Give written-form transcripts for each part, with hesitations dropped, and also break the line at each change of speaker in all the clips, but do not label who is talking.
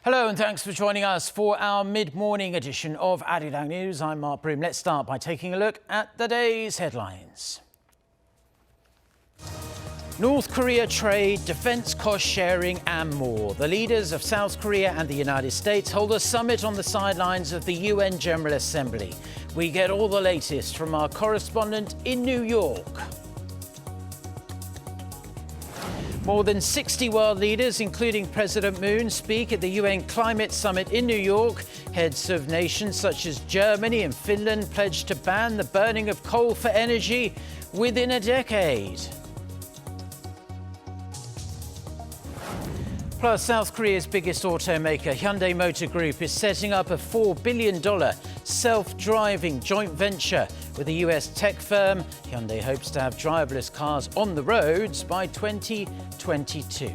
Hello and thanks for joining us for our mid-morning edition of Arirang News. I'm Mark Broom. Let's start by taking a look at the day's headlines. North Korea trade, defense cost sharing and more. The leaders of South Korea and the United States hold a summit on the sidelines of the UN General Assembly. We get all the latest from our correspondent in New York. More than 60 world leaders, including President Moon, speak at the UN Climate Summit in New York. Heads of nations such as Germany and Finland pledged to ban the burning of coal for energy within a decade. Plus, South Korea's biggest automaker, Hyundai Motor Group, is setting up a $4 billion self-driving joint venture with a US tech firm. Hyundai hopes to have driverless cars on the roads by 2022.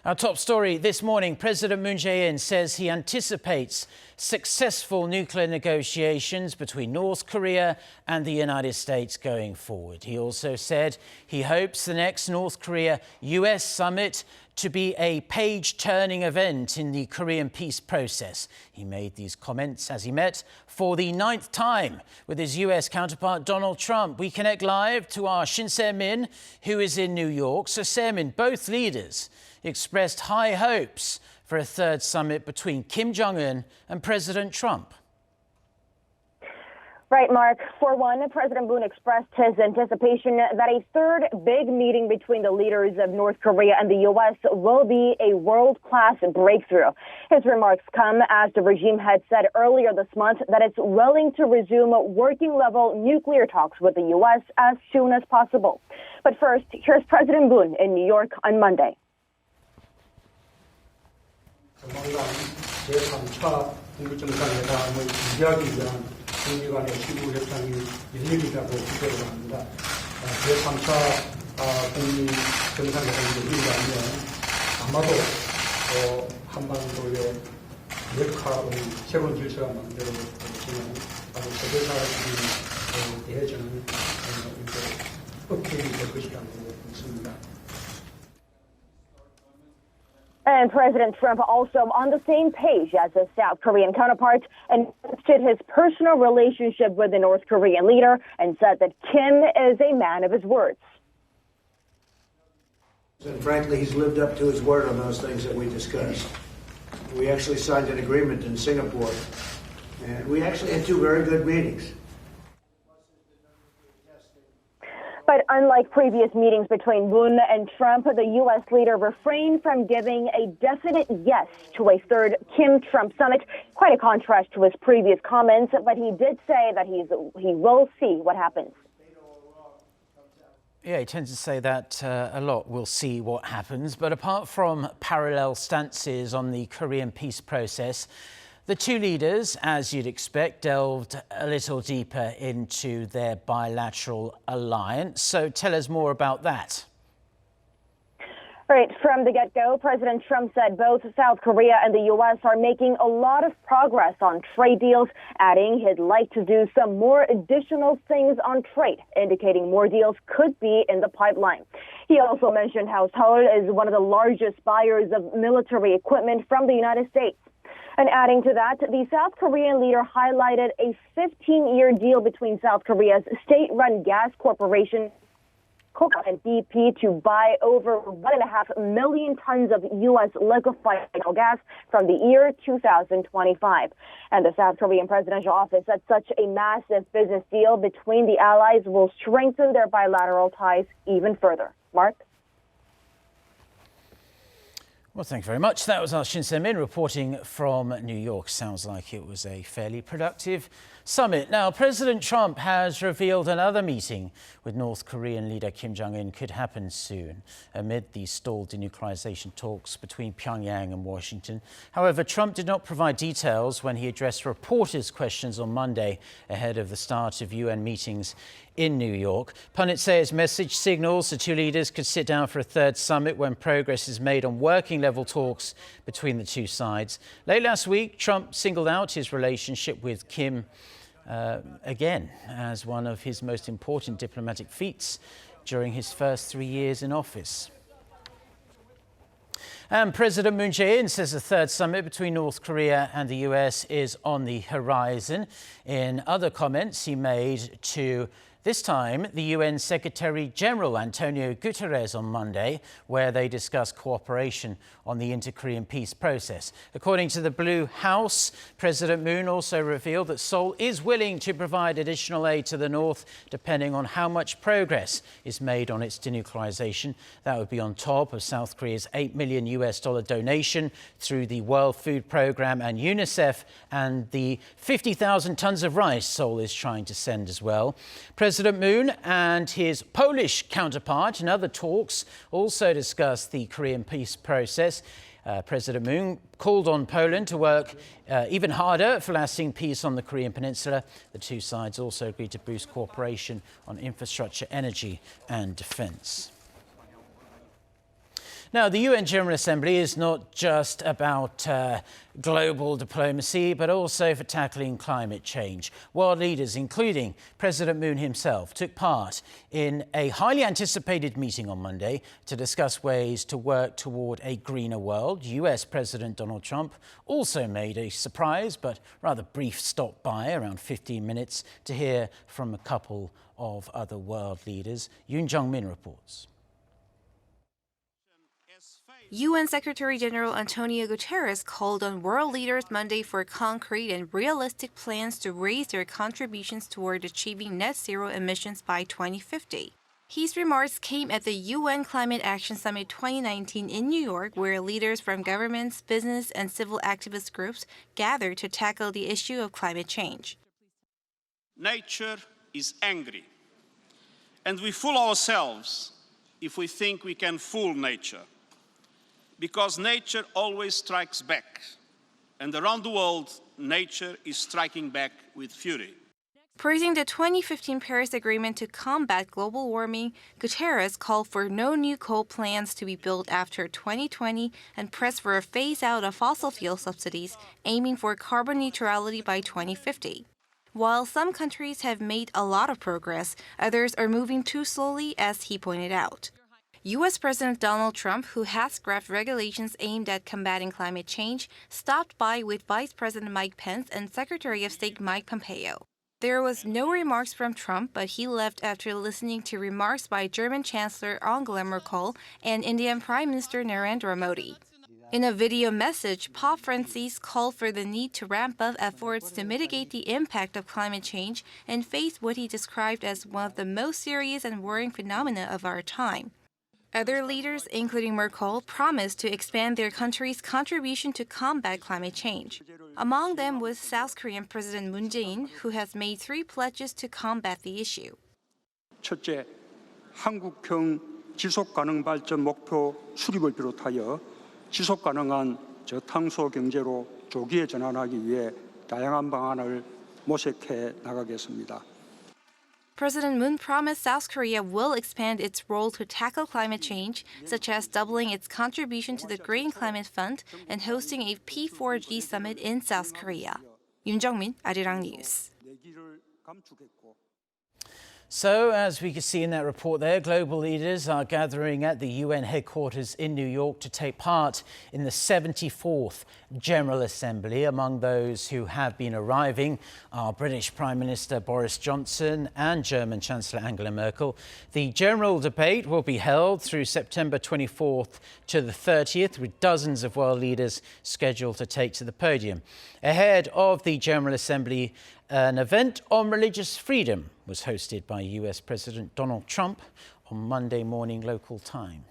Our top story this morning, President Moon Jae-in says he anticipates successful nuclear negotiations between North Korea and the United States going forward. He also said he hopes the next North Korea-U.S. summit to be a page-turning event in the Korean peace process. He made these comments as he met for the 9th time with his U.S. counterpart Donald Trump. We connect live to our Shin Se-min, who is in New York. So, Se-min, both leaders expressed high hopes for a third summit between Kim Jong-un and President Trump.
Right, Mark. For one, President Moon expressed his anticipation that a third big meeting between the leaders of North Korea and the U.S. will be a world-class breakthrough. His remarks come as the regime had said earlier this month that it's willing to resume working-level nuclear talks with the U.S. as soon as possible. But first, here's President Moon in New York on Monday.
조만간 제3차 북미정상회담을 준비하기 위한 북미 간의 실무 협상이 일일이라고 기대를 합니다. 제3차 북미 정상회담이 열린다면 아마도 한반도의 역할의 새로운 질서가 만들어지는 아주 세계사적인 대전은 업적이 될 것이라고 믿습니다.
And President Trump also on the same page as his South Korean counterpart and boasted his personal relationship with the North Korean leader and said that Kim is a man of his words.
And frankly, he's lived up to his word on those things that we discussed. We actually signed an agreement in Singapore, and we actually had two very good meetings.
But unlike previous meetings between Moon and Trump, the U.S. leader refrained from giving a definite yes to a third Kim-Trump summit, quite a contrast to his previous comments, but he did say that he will see what happens.
Yeah, he tends to say that a lot. We'll see what happens. But apart from parallel stances on the Korean peace process, the two leaders, as you'd expect, delved a little deeper into their bilateral alliance. So tell us more about that.
Right. From the get-go, President Trump said both South Korea and the U.S. are making a lot of progress on trade deals, adding he'd like to do some more additional things on trade, indicating more deals could be in the pipeline. He also mentioned how Seoul is one of the largest buyers of military equipment from the United States. And adding to that, the South Korean leader highlighted a 15-year deal between South Korea's state-run gas corporation and BP to buy over 1.5 million tons of U.S. liquefied natural gas from the year 2025. And the South Korean presidential office said such a massive business deal between the allies will strengthen their bilateral ties even further. Mark?
Well, thank you very much. That was our Shin Se-min reporting from New York. Sounds like it was a fairly productive summit. Now, President Trump has revealed another meeting with North Korean leader Kim Jong-un could happen soon amid the stalled denuclearization talks between Pyongyang and Washington. However, Trump did not provide details when he addressed reporters' questions on Monday ahead of the start of UN meetings in New York. Pundits say his message signals the two leaders could sit down for a third summit when progress is made on working-level talks between the two sides. Late last week, Trump singled out his relationship with Kim again as one of his most important diplomatic feats during his first 3 years in office. And President Moon Jae-in says the third summit between North Korea and the US is on the horizon. In other comments he made to, this time, the UN Secretary General Antonio Guterres on Monday, where they discussed cooperation on the inter-Korean peace process. According to the Blue House, President Moon also revealed that Seoul is willing to provide additional aid to the North, depending on how much progress is made on its denuclearization. That would be on top of South Korea's $8 million donation through the World Food Programme and UNICEF, and the 50,000 tons of rice Seoul is trying to send as well. President Moon and his Polish counterpart in other talks also discussed the Korean peace process. President Moon called on Poland to work even harder for lasting peace on the Korean peninsula. The two sides also agreed to boost cooperation on infrastructure, energy and defence. Now, the UN General Assembly is not just about global diplomacy, but also for tackling climate change. World leaders, including President Moon himself, took part in a highly anticipated meeting on Monday to discuss ways to work toward a greener world. US President Donald Trump also made a surprise but rather brief stop by, around 15 minutes, to hear from a couple of other world leaders. Yoon Jung-min reports.
UN Secretary-General Antonio Guterres called on world leaders Monday for concrete and realistic plans to raise their contributions toward achieving net zero emissions by 2050. His remarks came at the UN Climate Action Summit 2019 in New York, where leaders from governments, business, and civil activist groups gathered to tackle the issue of climate change.
Nature is angry, and we fool ourselves if we think we can fool nature. Because nature always strikes back, and around the world, nature is striking back with fury.
Praising the 2015 Paris Agreement to combat global warming, Guterres called for no new coal plants to be built after 2020 and pressed for a phase-out of fossil fuel subsidies, aiming for carbon neutrality by 2050. While some countries have made a lot of progress, others are moving too slowly, as he pointed out. U.S. President Donald Trump, who has scrapped regulations aimed at combating climate change, stopped by with Vice President Mike Pence and Secretary of State Mike Pompeo. There was no remarks from Trump, but he left after listening to remarks by German Chancellor Angela Merkel and Indian Prime Minister Narendra Modi. In a video message, Pope Francis called for the need to ramp up efforts to mitigate the impact of climate change and face what he described as one of the most serious and worrying phenomena of our time. Other leaders, including Merkel, promised to expand their country's contribution to combat climate change. Among them was South Korean President Moon Jae-in, who has made 3 pledges to combat the issue.
첫째, 한국형 지속가능 발전 목표 수립을 비롯하여 지속가능한 저탄소 경제로 조기에 전환하기 위해 다양한 방안을 모색해 나가겠습니다.
President Moon promised South Korea will expand its role to tackle climate change, such as doubling its contribution to the Green Climate Fund and hosting a P4G summit in South Korea. Yoon Jung-min, Arirang News.
So, as we can see in that report there, global leaders are gathering at the UN headquarters in New York to take part in the 74th General Assembly. Among those who have been arriving are British Prime Minister Boris Johnson and German Chancellor Angela Merkel. The general debate will be held through September 24th to the 30th, with dozens of world leaders scheduled to take to the podium. Ahead of the General Assembly, an event on religious freedom was hosted by US President Donald Trump on Monday morning local time.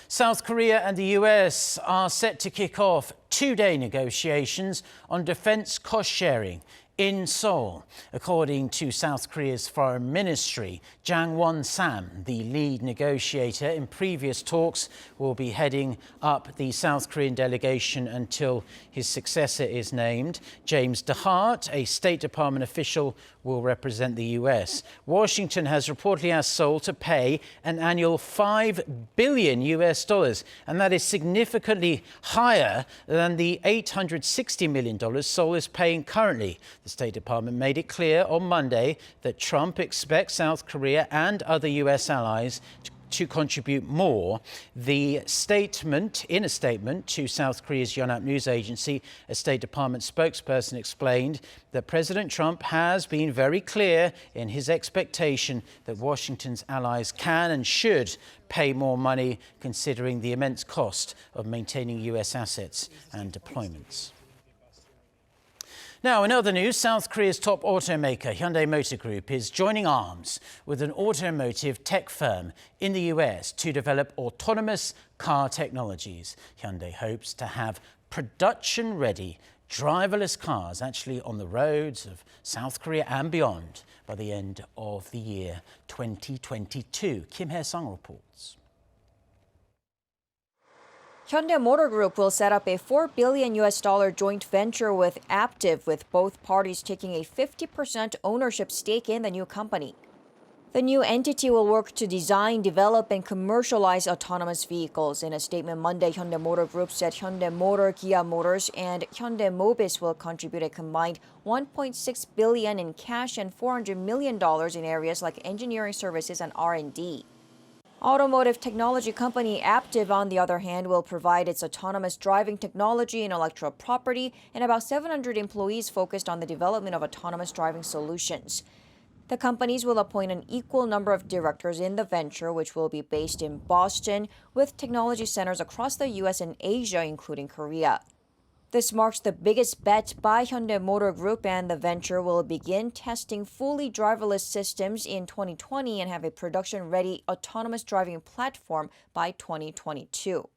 South Korea and the US are set to kick off 2-day negotiations on defense cost sharing in Seoul. According to South Korea's Foreign Ministry, Jang Won-sam, the lead negotiator in previous talks, will be heading up the South Korean delegation until his successor is named. James DeHart, a State Department official, will represent the US. Washington has reportedly asked Seoul to pay an annual $5 billion, and that is significantly higher than the $860 million Seoul is paying currently. The State Department made it clear on Monday that Trump expects South Korea and other US allies to to contribute more. In a statement to South Korea's Yonhap news agency, a State Department spokesperson explained that President Trump has been very clear in his expectation that Washington's allies can and should pay more money, considering the immense cost of maintaining U.S. assets and deployments. Now, in other news, South Korea's top automaker, Hyundai Motor Group, is joining arms with an automotive tech firm in the U.S. to develop autonomous car technologies. Hyundai hopes to have production-ready, driverless cars actually on the roads of South Korea and beyond by the end of the year 2022. Kim Hae-sung reports.
Hyundai Motor Group will set up a $4 billion joint venture with Aptiv, with both parties taking a 50% ownership stake in the new company. The new entity will work to design, develop, and commercialize autonomous vehicles. In a statement Monday, Hyundai Motor Group said Hyundai Motor, Kia Motors, and Hyundai Mobis will contribute a combined $1.6 billion in cash and $400 million in areas like engineering services and R&D. Automotive technology company Aptiv, on the other hand, will provide its autonomous driving technology and intellectual property, and about 700 employees focused on the development of autonomous driving solutions. The companies will appoint an equal number of directors in the venture, which will be based in Boston, with technology centers across the U.S. and Asia, including Korea. This marks the biggest bet by Hyundai Motor Group, and the venture will begin testing fully driverless systems in 2020 and have a production-ready autonomous driving platform by 2022.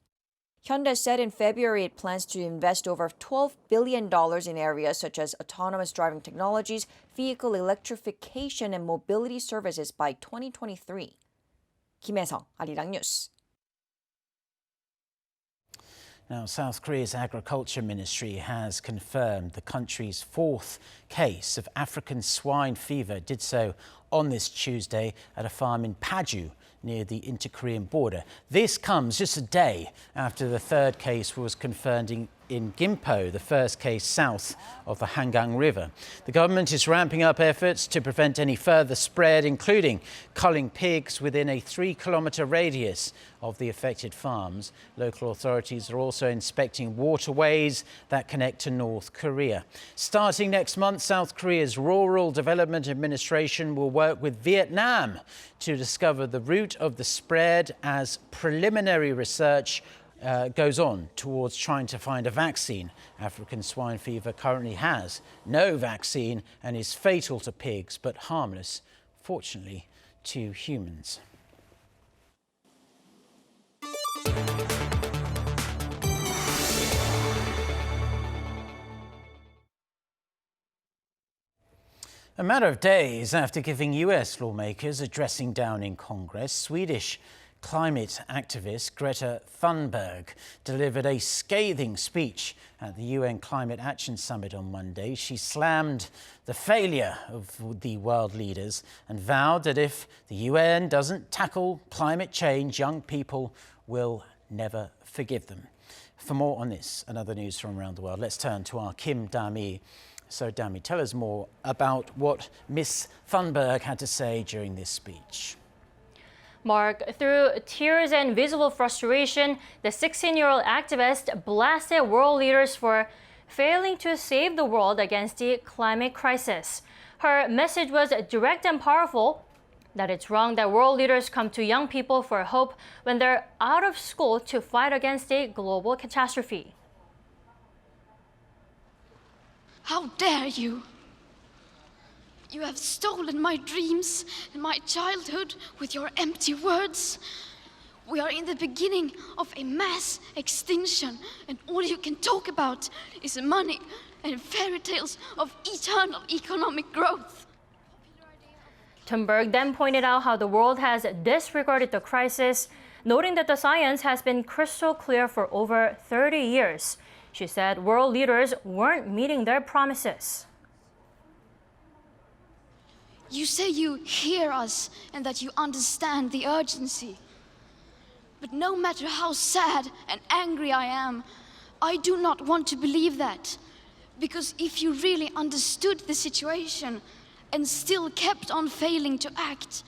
Hyundai said in February it plans to invest over $12 billion in areas such as autonomous driving technologies, vehicle electrification, and mobility services by 2023. Kim Hae-sung, Arirang News.
Now, South Korea's Agriculture Ministry has confirmed the country's fourth case of African swine fever did so on this Tuesday at a farm in Paju near the inter-Korean border. This comes just a day after the third case was confirmed in Gimpo, the first case south of the Hangang River. The government is ramping up efforts to prevent any further spread, including culling pigs within a 3-kilometre radius of the affected farms. Local authorities are also inspecting waterways that connect to North Korea. Starting next month, South Korea's Rural Development Administration will work with Vietnam to discover the root of the spread as preliminary research goes on towards trying to find a vaccine. African swine fever currently has no vaccine and is fatal to pigs, but harmless, fortunately, to humans. A matter of days after giving U.S. lawmakers a dressing down in Congress, Swedish climate activist Greta Thunberg delivered a scathing speech at the UN Climate Action Summit on Monday. She slammed the failure of the world leaders and vowed that if the UN doesn't tackle climate change, young people will never forgive them. For more on this and other news from around the world, let's turn to our Kim Dami. So, Dami, tell us more about what Miss Thunberg had to say during this speech.
Mark, through tears and visible frustration, the 16-year-old activist blasted world leaders for failing to save the world against the climate crisis. Her message was direct and powerful, that it's wrong that world leaders come to young people for hope when they're out of school to fight against a global catastrophe.
How dare you! You have stolen my dreams and my childhood with your empty words. We are in the beginning of a mass extinction, and all you can talk about is money and fairy tales of eternal economic growth.
Thunberg then pointed out how the world has disregarded the crisis, noting that the science has been crystal clear for over 30 years. She said world leaders weren't meeting their promises.
You say you hear us and that you understand the urgency. But no matter how sad and angry I am, I do not want to believe that. Because if you really understood the situation and still kept on failing to act,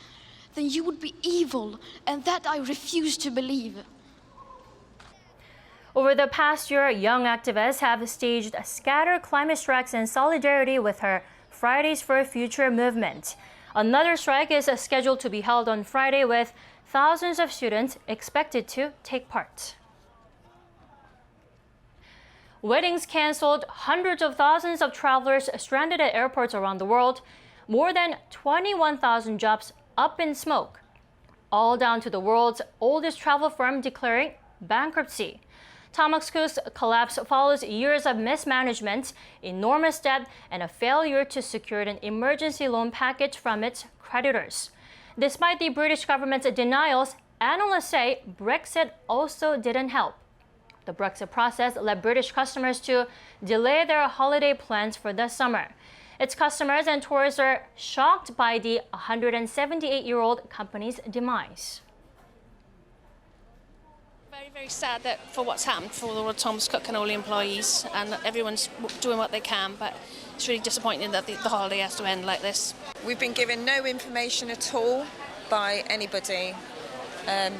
then you would be evil, and that I refuse to believe.
Over the past year, young activists have staged scattered climate strikes in solidarity with her Fridays for Future movement. Another strike is scheduled to be held on Friday with thousands of students expected to take part. Weddings canceled, hundreds of thousands of travelers stranded at airports around the world, more than 21,000 jobs up in smoke, all down to the world's oldest travel firm declaring bankruptcy. Thomas Cook's collapse follows years of mismanagement, enormous debt, and a failure to secure an emergency loan package from its creditors. Despite the British government's denials, analysts say Brexit also didn't help. The Brexit process led British customers to delay their holiday plans for the summer. Its customers and tourists are shocked by the 178-year-old company's demise.
Very sad that for what's happened for all the Thomas Cook and all the employees, and everyone's doing what they can, but it's really disappointing that the holiday has to end like this.
We've been given no information at all by anybody.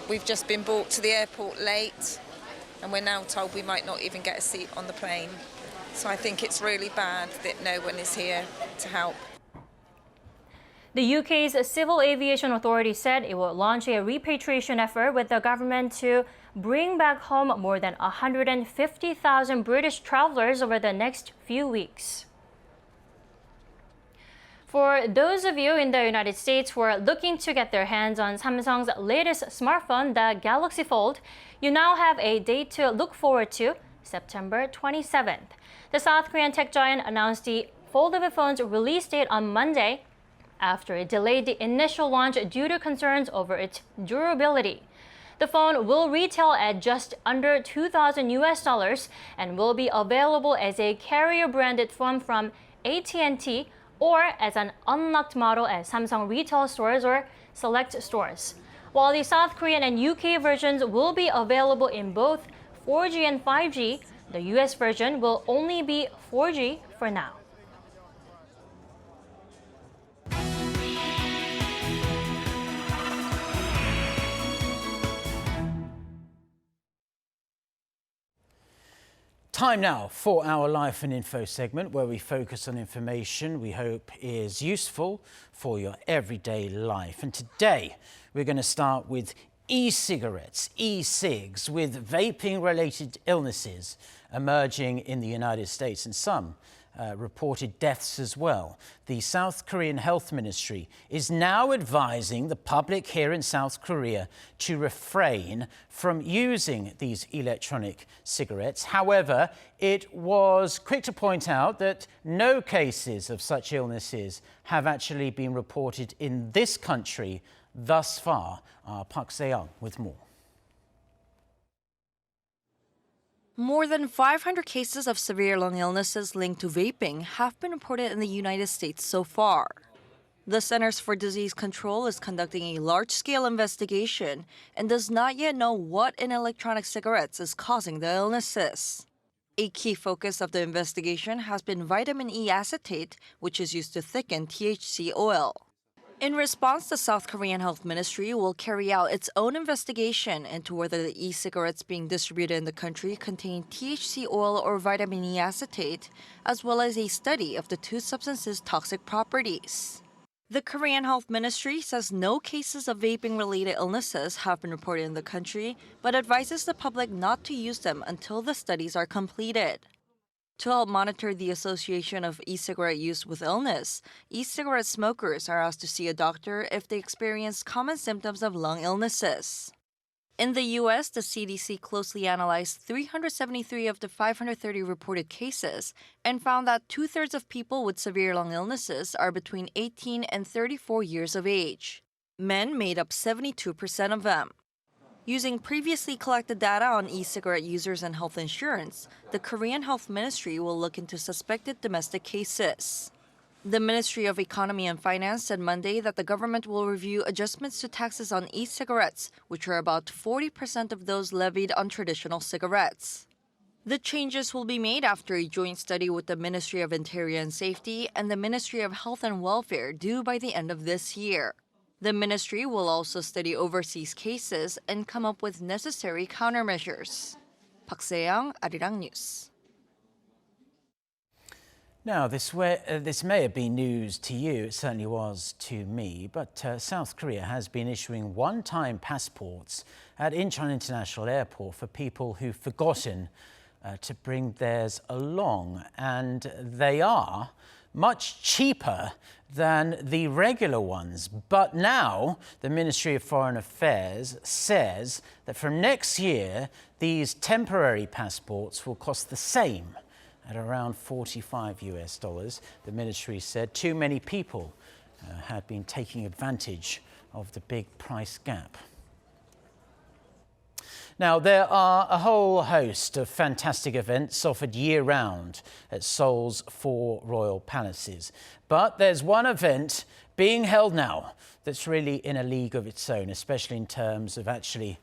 We've just been brought to the airport late, and we're now told we might not even get a seat on the plane. So I think it's really bad that no one is here to help.
The UK's Civil Aviation Authority said it will launch a repatriation effort with the government to bring back home more than 150,000 British travelers over the next few weeks. For those of you in the United States who are looking to get their hands on Samsung's latest smartphone, the Galaxy Fold, you now have a date to look forward to, September 27th. The South Korean tech giant announced the foldable phone's release date on Monday after it delayed the initial launch due to concerns over its durability. The phone will retail at just under $2,000 and will be available as a carrier-branded phone from AT&T or as an unlocked model at Samsung retail stores or select stores. While the South Korean and UK versions will be available in both 4G and 5G, the US version will only be 4G for now.
Time now for our Life and Info segment, where we focus on information we hope is useful for your everyday life. And today we're going to start with e-cigarettes, e-cigs, with vaping-related illnesses emerging in the United States and some reported deaths as well. The South Korean Health Ministry is now advising the public here in South Korea to refrain from using these electronic cigarettes. However, it was quick to point out that no cases of such illnesses have actually been reported in this country thus far. Park Se-young with more.
More than 500 cases of severe lung illnesses linked to vaping have been reported in the United States so far. The Centers for Disease Control is conducting a large-scale investigation and does not yet know what in electronic cigarettes is causing the illnesses. A key focus of the investigation has been vitamin E acetate, which is used to thicken THC oil. In response, the South Korean Health Ministry will carry out its own investigation into whether the e-cigarettes being distributed in the country contain THC oil or vitamin E acetate, as well as a study of the two substances' toxic properties. The Korean Health Ministry says no cases of vaping-related illnesses have been reported in the country, but advises the public not to use them until the studies are completed. To help monitor the association of e-cigarette use with illness, e-cigarette smokers are asked to see a doctor if they experience common symptoms of lung illnesses. In the U.S., the CDC closely analyzed 373 of the 530 reported cases and found that two-thirds of people with severe lung illnesses are between 18 and 34 years of age. Men made up 72% of them. Using previously collected data on e-cigarette users and health insurance, the Korean Health Ministry will look into suspected domestic cases. The Ministry of Economy and Finance said Monday that the government will review adjustments to taxes on e-cigarettes, which are about 40% of those levied on traditional cigarettes. The changes will be made after a joint study with the Ministry of Interior and Safety and the Ministry of Health and Welfare due by the end of this year. The ministry will also study overseas cases and come up with necessary countermeasures. Park Se-young, Arirang News.
Now, this may have been news to you, it certainly was to me, but South Korea has been issuing one-time passports at Incheon International Airport for people who've forgotten to bring theirs along. And they are much cheaper than the regular ones. But now the Ministry of Foreign Affairs says that from next year, these temporary passports will cost the same at around $45. The ministry said too many people had been taking advantage of the big price gap. Now, there are a whole host of fantastic events offered year-round at Seoul's 4 royal palaces. But there's one event being held now that's really in a league of its own, especially in terms of actually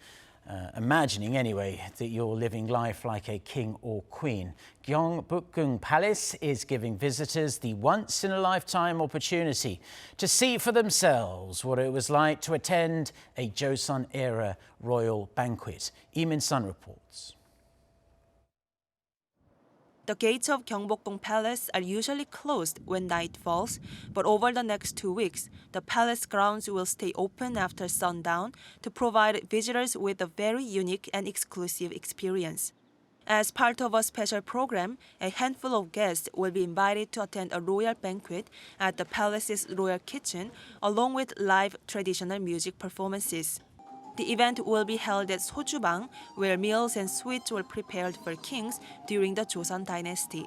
imagining, anyway, that you're living life like a king or queen. Gyeongbokgung Palace is giving visitors the once-in-a-lifetime opportunity to see for themselves what it was like to attend a Joseon-era royal banquet. Lee Min-sun reports.
The gates of Gyeongbokgung Palace are usually closed when night falls, but over the next 2 weeks, the palace grounds will stay open after sundown to provide visitors with a very unique and exclusive experience. As part of a special program, a handful of guests will be invited to attend a royal banquet at the palace's royal kitchen, along with live traditional music performances. The event will be held at Sojubang, where meals and sweets were prepared for kings during the Joseon dynasty.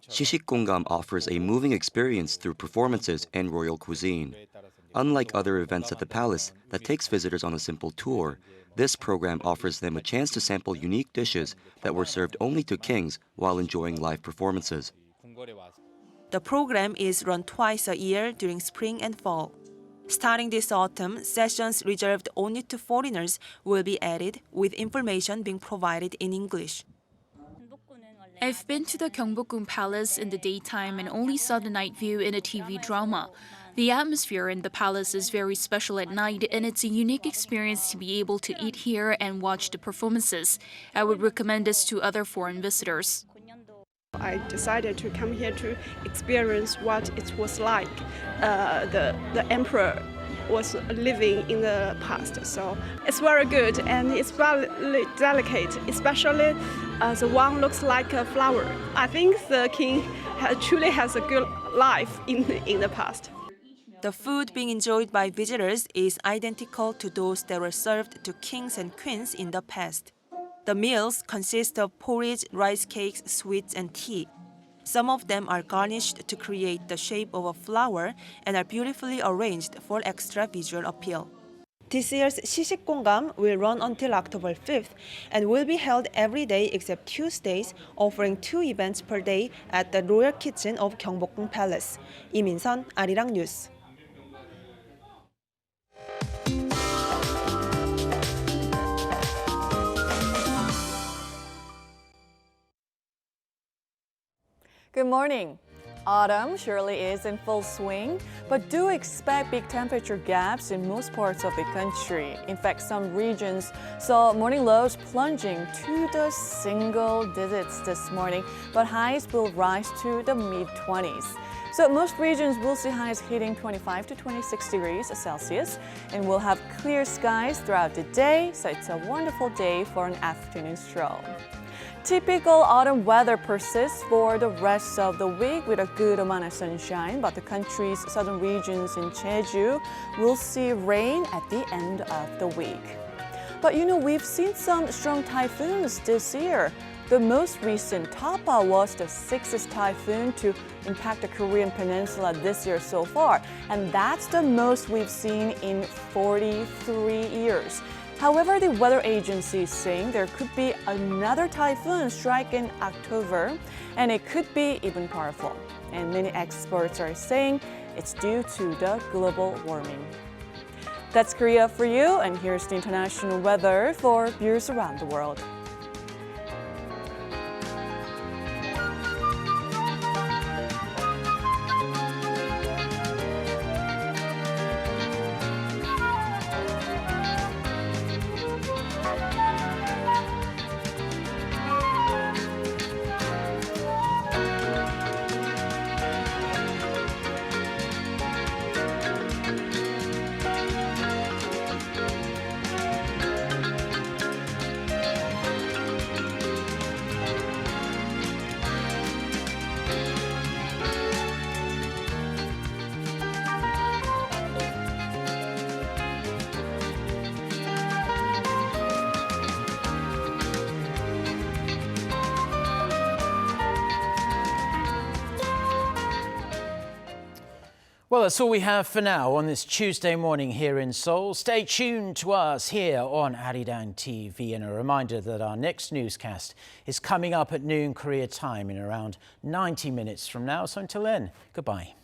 Shishikgonggam offers a moving experience through performances and royal cuisine. Unlike other events at the palace that takes visitors on a simple tour, this program offers them a chance to sample unique dishes that were served only to kings while enjoying live performances.
The program is run twice a year during spring and fall. Starting this autumn, sessions reserved only to foreigners will be added, with information being provided in English.
I've been to the Gyeongbokgung Palace in the daytime and only saw the night view in a TV drama. The atmosphere in the palace is very special at night, and it's a unique experience to be able to eat here and watch the performances. I would recommend this to other foreign visitors.
I decided to come here to experience what it was like. The emperor was living in the past, so it's very good and it's very delicate, especially the one looks like a flower. I think the king truly has a good life in the past.
The food being enjoyed by visitors is identical to those that were served to kings and queens in the past. The meals consist of porridge, rice cakes, sweets, and tea. Some of them are garnished to create the shape of a flower and are beautifully arranged for extra visual appeal. This year's Shishikgonggam will run until October 5th and will be held every day except Tuesdays, offering 2 events per day at the Royal Kitchen of Gyeongbokgung Palace. Lee Min-sun, Arirang News.
Good morning. Autumn surely is in full swing, but do expect big temperature gaps in most parts of the country. In fact, some regions saw morning lows plunging to the single digits this morning, but highs will rise to the mid-20s. So most regions will see highs hitting 25 to 26 degrees Celsius, and we'll have clear skies throughout the day, so it's a wonderful day for an afternoon stroll. Typical autumn weather persists for the rest of the week with a good amount of sunshine, but the country's southern regions in Jeju will see rain at the end of the week. But we've seen some strong typhoons this year. The most recent Tapa was the 6th typhoon to impact the Korean peninsula this year so far, and that's the most we've seen in 43 years. However, the weather agency is saying there could be another typhoon strike in October, and it could be even powerful. And many experts are saying it's due to the global warming. That's Korea for you, and here's the international weather for viewers around the world.
Well, that's all we have for now on this Tuesday morning here in Seoul. Stay tuned to us here on Arirang TV. And a reminder that our next newscast is coming up at noon Korea time in around 90 minutes from now. So until then, goodbye.